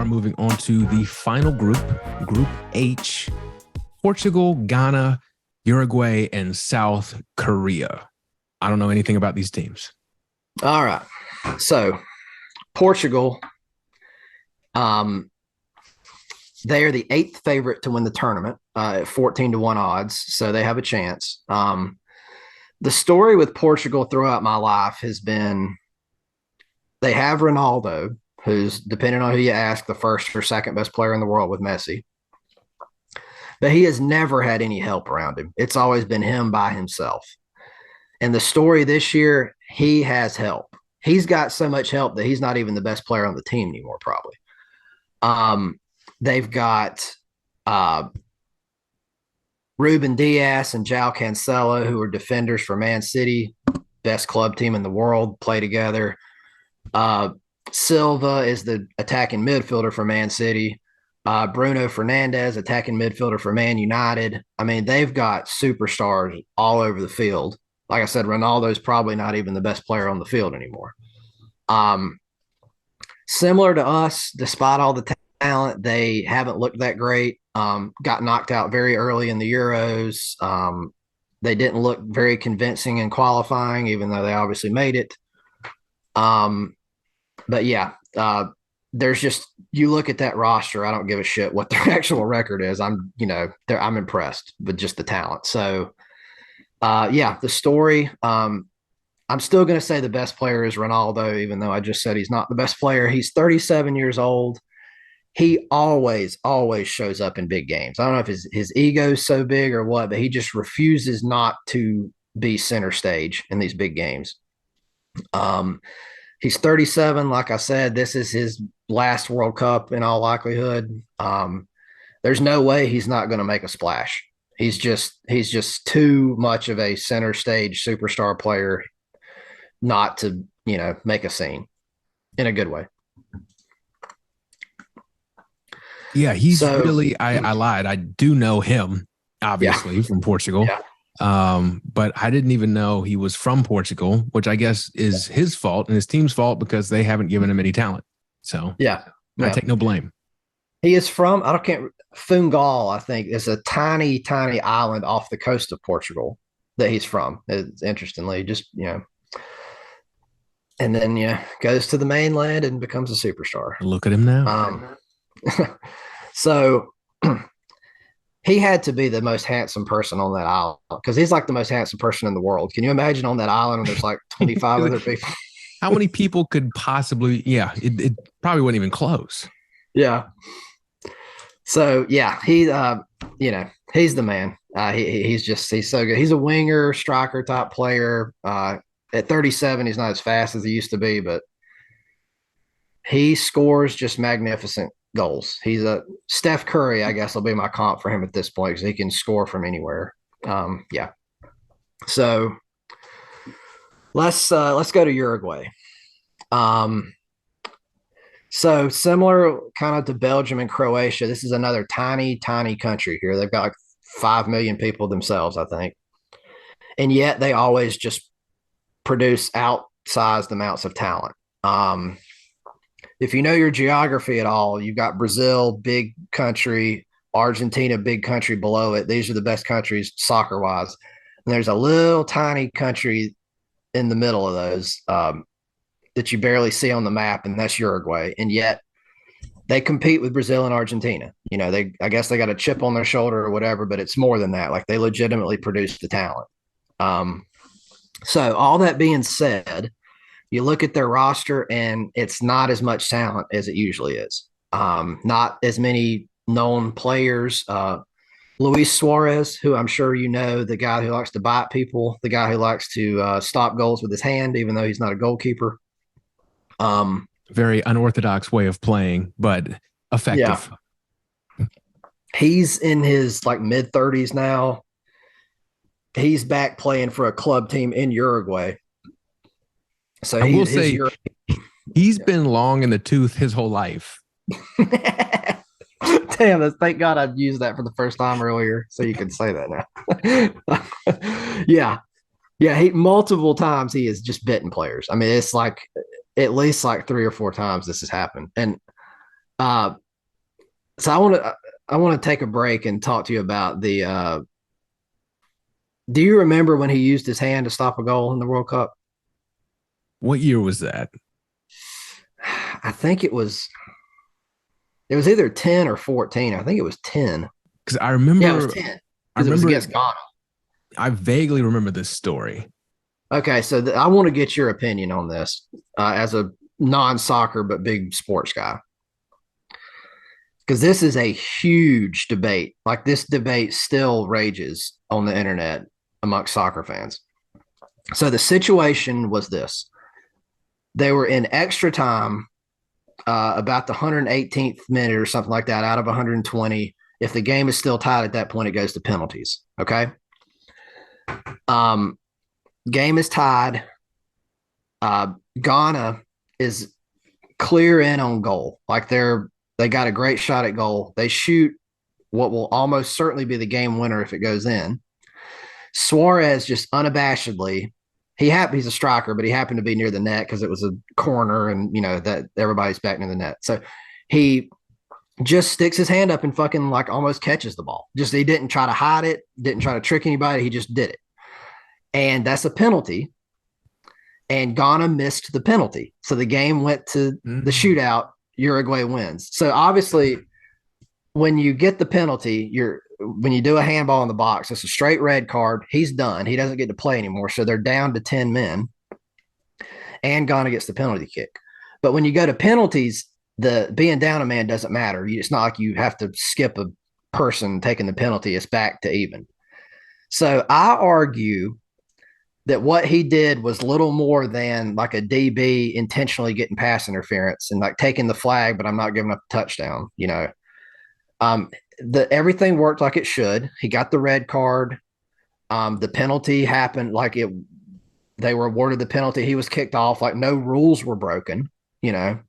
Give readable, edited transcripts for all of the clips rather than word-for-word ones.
are moving on to the final group, Group H, Portugal, Ghana, Uruguay, and South Korea. I don't know anything about these teams. All right. So Portugal, they are the 8th favorite to win the tournament at 14-1 odds. So they have a chance. The story with Portugal throughout my life has been they have Ronaldo, who's, depending on who you ask, the first or second best player in the world with Messi. But he has never had any help around him. It's always been him by himself. And the story this year, he has help. He's got so much help that he's not even the best player on the team anymore, probably. They've got Ruben Diaz and João Cancelo, who are defenders for Man City, best club team in the world, play together. Silva is the attacking midfielder for Man City. Bruno Fernandes, attacking midfielder for Man United. I mean, they've got superstars all over the field. Like I said, Ronaldo's probably not even the best player on the field anymore. Similar to us, despite all the talent, they haven't looked that great. Got knocked out very early in the Euros. They didn't look very convincing in qualifying, even though they obviously made it. But yeah, there's just, you look at that roster, I don't give a shit what their actual record is. I'm impressed with just the talent. So yeah, the story, I'm still going to say the best player is Ronaldo, even though I just said he's not the best player. He's 37 years old. He always shows up in big games. I don't know if his ego is so big or what, but he just refuses not to be center stage in these big games. He's 37. Like I said, this is his last World Cup in all likelihood. There's no way he's not going to make a splash. He's just too much of a center stage superstar player not to, make a scene in a good way. Yeah, he's really, I lied. I do know him, obviously, from Portugal. Yeah. But I didn't even know he was from Portugal, which I guess is his fault and his team's fault because they haven't given him any talent. So I take no blame. He is from, Fungal, I think, is a tiny, tiny island off the coast of Portugal that he's from. It's interestingly, just, and then, goes to the mainland and becomes a superstar. Look at him now. So he had to be the most handsome person on that island because he's like the most handsome person in the world. Can you imagine on that island when there's like 25 other people? How many people could possibly, it probably wouldn't even close. Yeah. So yeah, he, he's the man. He's so good. He's a winger, striker type player. At 37, he's not as fast as he used to be, but he scores just magnificent goals. He's a Steph Curry, I guess will be my comp for him at this point because he can score from anywhere. Yeah. So let's go to Uruguay. So similar kind of to Belgium and Croatia, this is another tiny, tiny country here. They've got like 5 million people themselves, I think. And yet they always just produce outsized amounts of talent. If you know your geography at all, you've got Brazil, big country, Argentina, big country below it. These are the best countries soccer-wise. And there's a little tiny country in the middle of those that you barely see on the map, and that's Uruguay. And yet they compete with Brazil and Argentina. I guess they got a chip on their shoulder or whatever, but it's more than that. Like they legitimately produce the talent. So all that being said, you look at their roster and it's not as much talent as it usually is. Not as many known players. Luis Suarez, who I'm sure you know, the guy who likes to bite people, the guy who likes to stop goals with his hand, even though he's not a goalkeeper. Very unorthodox way of playing, but effective. Yeah. He's in his mid 30s now. He's back playing for a club team in Uruguay. So I will say he's been long in the tooth his whole life. Damn, thank God I used that for the first time earlier, so you can say that now. Yeah. He multiple times he has just bitten players. I mean, it's like at least 3 or 4 times this has happened. And Uh, so I want to take a break and talk to you about the. Do you remember when he used his hand to stop a goal in the World Cup? What year was that? I think it was. It was either 10 or 14. I think it was 10. Because I Yeah, it was remember, 10 I because it was remember, against Ghana. I vaguely remember this story. Okay, so I want to get your opinion on this as a non-soccer but big sports guy, because this is a huge debate. Like this debate still rages on the internet amongst soccer fans. So the situation was this: they were in extra time, about the 118th minute or something like that, out of 120. If the game is still tied at that point, it goes to penalties. Okay. Um, Game is tied. Ghana is clear in on goal. Like they got a great shot at goal. They shoot what will almost certainly be the game winner if it goes in. Suarez just unabashedly, he's a striker, but he happened to be near the net because it was a corner, and that everybody's back near the net. So he just sticks his hand up and fucking like almost catches the ball. Just he didn't try to hide it, didn't try to trick anybody. He just did it, and that's a penalty. And Ghana missed the penalty, so the game went to the shootout. Uruguay wins. So obviously, when you get the penalty, when you do a handball in the box, it's a straight red card. He's done. He doesn't get to play anymore. So they're down to 10 men, and Ghana gets the penalty kick. But when you go to penalties, the being down a man doesn't matter. It's not like you have to skip a person taking the penalty. It's back to even. So I argue that what he did was little more than like a DB intentionally getting pass interference and like taking the flag, but I'm not giving up a touchdown. Everything worked like it should. He got the red card. The penalty happened like it. They were awarded the penalty. He was kicked off. Like no rules were broken. And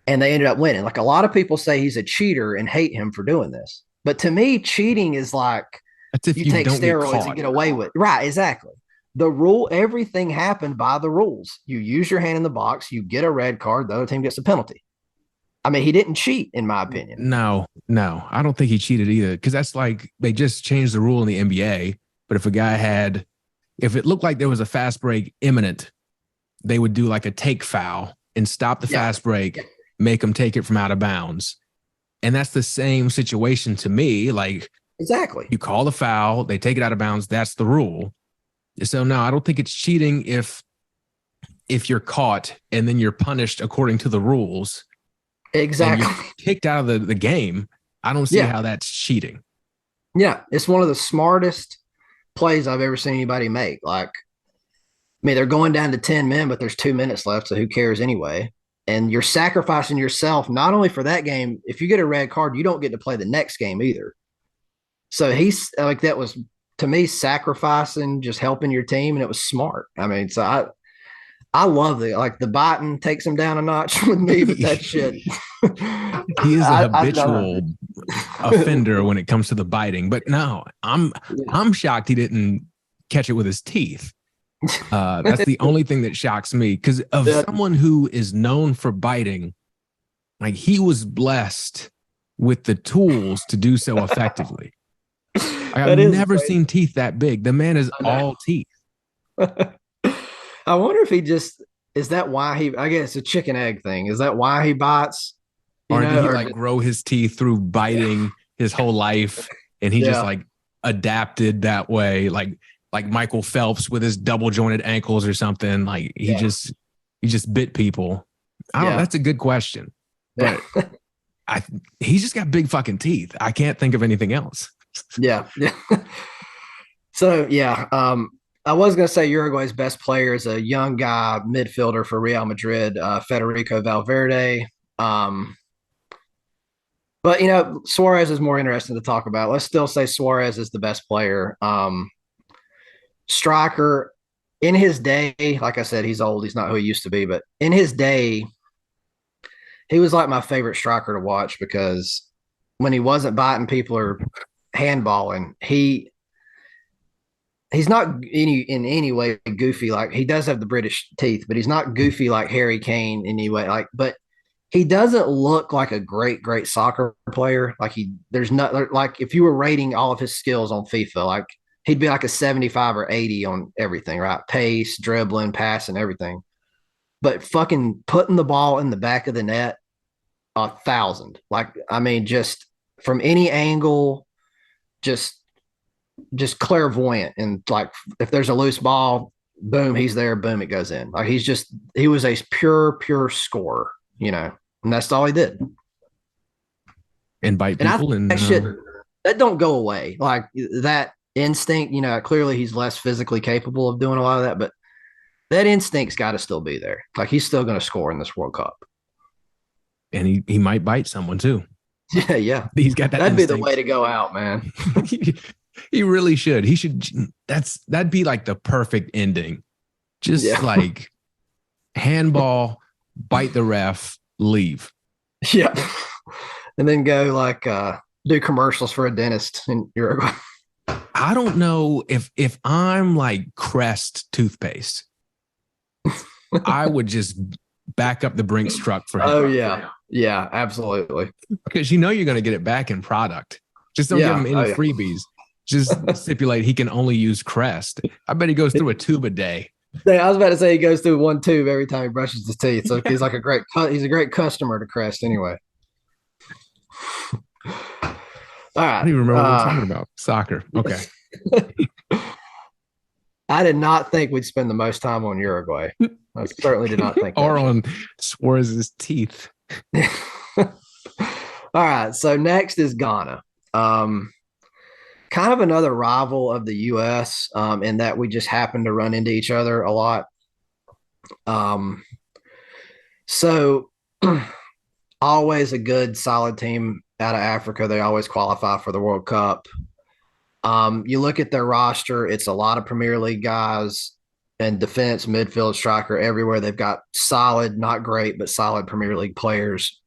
they ended up winning. Like a lot of people say he's a cheater and hate him for doing this, but to me, cheating is like That's if you you take don't get steroids caught. and get away with it. Right, exactly. The rule, everything happened by the rules. You use your hand in the box, you get a red card, the other team gets a penalty. I mean, he didn't cheat, in my opinion. No, I don't think he cheated either. Because that's like they just changed the rule in the NBA. But if it looked like there was a fast break imminent, they would do like a take foul and stop the fast break, make them take it from out of bounds. And that's the same situation to me. Like, exactly. You call the foul, they take it out of bounds. That's the rule. So no, I don't think it's cheating if you're caught and then you're punished according to the rules. Exactly. And you're kicked out of the game. I don't see how that's cheating. Yeah, it's one of the smartest plays I've ever seen anybody make. Like, I mean, they're going down to 10 men, but there's 2 minutes left, so who cares anyway? And you're sacrificing yourself not only for that game. If you get a red card, you don't get to play the next game either. So he's like, that was to me sacrificing, just helping your team, and it was smart. I mean, so I love it. Like the biting takes him down a notch with me, but that shit. He is a habitual offender when it comes to the biting. But no, I'm shocked he didn't catch it with his teeth. That's the only thing that shocks me, because of someone who is known for biting. Like he was blessed with the tools to do so effectively. I've never seen teeth that big. The man is all teeth. I wonder if is that why I guess it's a chicken egg thing. Is that why he bites? Or did he grow his teeth through biting his whole life, and he just like adapted that way, like Michael Phelps with his double jointed ankles or something. Like he just bit people. I don't know. That's a good question, but he's just got big fucking teeth. I can't think of anything else. Yeah. So I was going to say Uruguay's best player is a young guy midfielder for Real Madrid, Federico Valverde. But Suarez is more interesting to talk about. Let's still say Suarez is the best player. Striker in his day, like I said, he's old. He's not who he used to be, but in his day, he was like my favorite striker to watch, because when he wasn't biting people or handballing, he's not in any way goofy. Like he does have the British teeth, but he's not goofy like Harry Kane in any way. Like, but he doesn't look like a great soccer player. Like there's not like if you were rating all of his skills on FIFA, like he'd be like a 75 or 80 on everything, right? Pace, dribbling, passing, everything. But fucking putting the ball in the back of the net, 1,000. Like, I mean, just from any angle, just clairvoyant. And like, if there's a loose ball, boom, he's there. Boom, it goes in. Like he was a pure scorer, and that's all he did. And bite people, and that don't go away. Like that instinct, clearly he's less physically capable of doing a lot of that, but that instinct's got to still be there. Like he's still going to score in this World Cup. And he might bite someone too. Yeah. He's got that. That'd be the way to go out, man. He really should. He should. That'd be like the perfect ending. Just like handball, bite the ref, leave. Yeah. And then go like do commercials for a dentist in Uruguay. I don't know if I'm like Crest toothpaste, I would just back up the Brinks truck for him. Oh yeah. Yeah, absolutely. Because you're going to get it back in product. Just don't give him any freebies. Just stipulate he can only use Crest. I bet he goes through a tube a day. I was about to say he goes through one tube every time he brushes his teeth. So he's like he's a great customer to Crest anyway. All right. I don't even remember what we're talking about. Soccer. Okay. I did not think we'd spend the most time on Uruguay. I certainly did not think or on Suarez's teeth. All right. So next is Ghana. Kind of another rival of the U.S. In that we just happen to run into each other a lot. So always a good, solid team out of Africa. They always qualify for the World Cup. You look at their roster, it's a lot of Premier League guys and defense, midfield, striker, everywhere. They've got solid, not great, but solid Premier League players.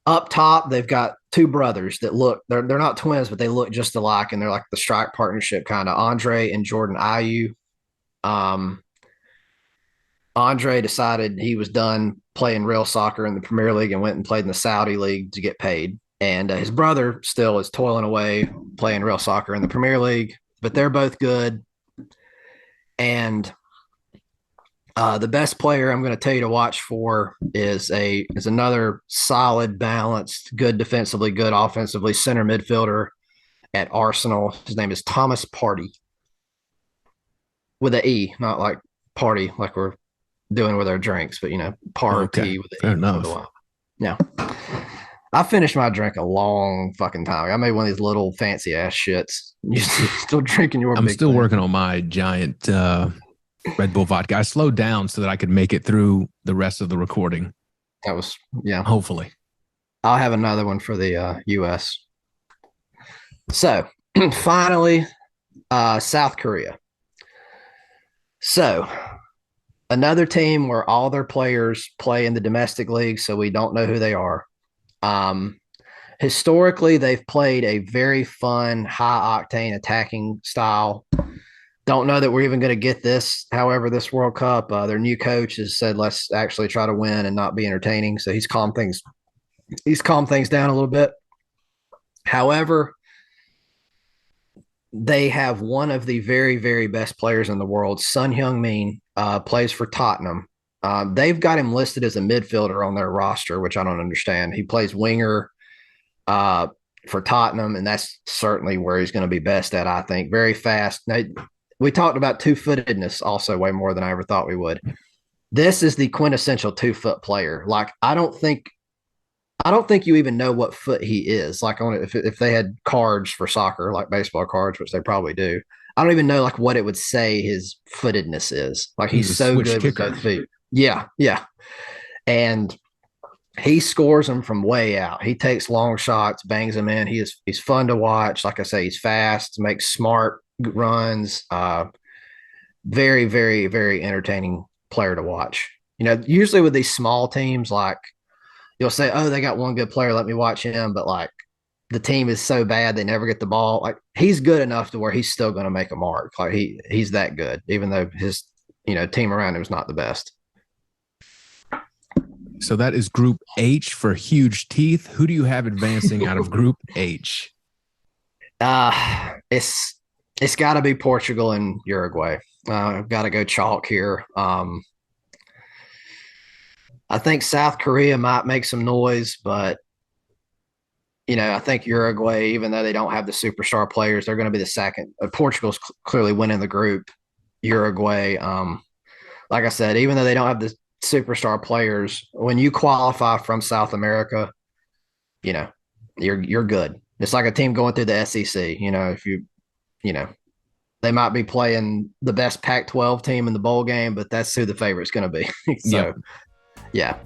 Up top, they've got two brothers that they're not twins, but they look just alike, and they're like the strike partnership kind of, Andre and Jordan Ayew. Andre decided he was done playing real soccer in the Premier League and went and played in the Saudi League to get paid. And his brother still is toiling away playing real soccer in the Premier League, but they're both good. And the best player I'm going to tell you to watch for is another solid, balanced, good defensively, good offensively center midfielder at Arsenal. His name is Thomas Partey, with an E, not like party like we're doing with our drinks, but party with an E. Enough. Yeah. I finished my drink a long fucking time ago. I made one of these little fancy ass shits. You're still drinking your I'm big still thing. working on my giant Red Bull vodka. I slowed down so that I could make it through the rest of the recording. That was, yeah. Hopefully. I'll have another one for the U.S. So, finally, South Korea. So, another team where all their players play in the domestic league, so we don't know who they are. Historically, they've played a very fun, high-octane attacking style. Don't know that we're even going to get this. However, this World Cup, their new coach has said, let's actually try to win and not be entertaining. So he's calmed things down a little bit. However, they have one of the very, very best players in the world, Son Heung-min, plays for Tottenham. They've got him listed as a midfielder on their roster, which I don't understand. He plays winger for Tottenham, and that's certainly where he's going to be best at, I think. Very fast. Now, we talked about two-footedness also way more than I ever thought we would. This is the quintessential two-foot player. Like, I don't think you even know what foot he is. Like, if they had cards for soccer, like baseball cards, which they probably do, I don't even know like what it would say his footedness is. Like, he's so good with both feet. Yeah. And he scores them from way out. He takes long shots, bangs them in. He's fun to watch. Like I say, he's fast, makes smart runs. Very, very, very entertaining player to watch. Usually with these small teams, like you'll say, oh, they got one good player, let me watch him. But like the team is so bad, they never get the ball. Like he's good enough to where he's still going to make a mark. Like he's that good, even though his team around him is not the best. So that is Group H for huge teeth. Who do you have advancing out of Group H? It's got to be Portugal and Uruguay. I've got to go chalk here. I think South Korea might make some noise, but I think Uruguay, even though they don't have the superstar players, they're going to be the second. Portugal's clearly winning the group. Uruguay, like I said, even though they don't have the superstar players, when you qualify from South America, you're good. It's like a team going through the SEC. If they might be playing the best Pac-12 team in the bowl game, but that's who the favorite's going to be. So, Yep. Yeah.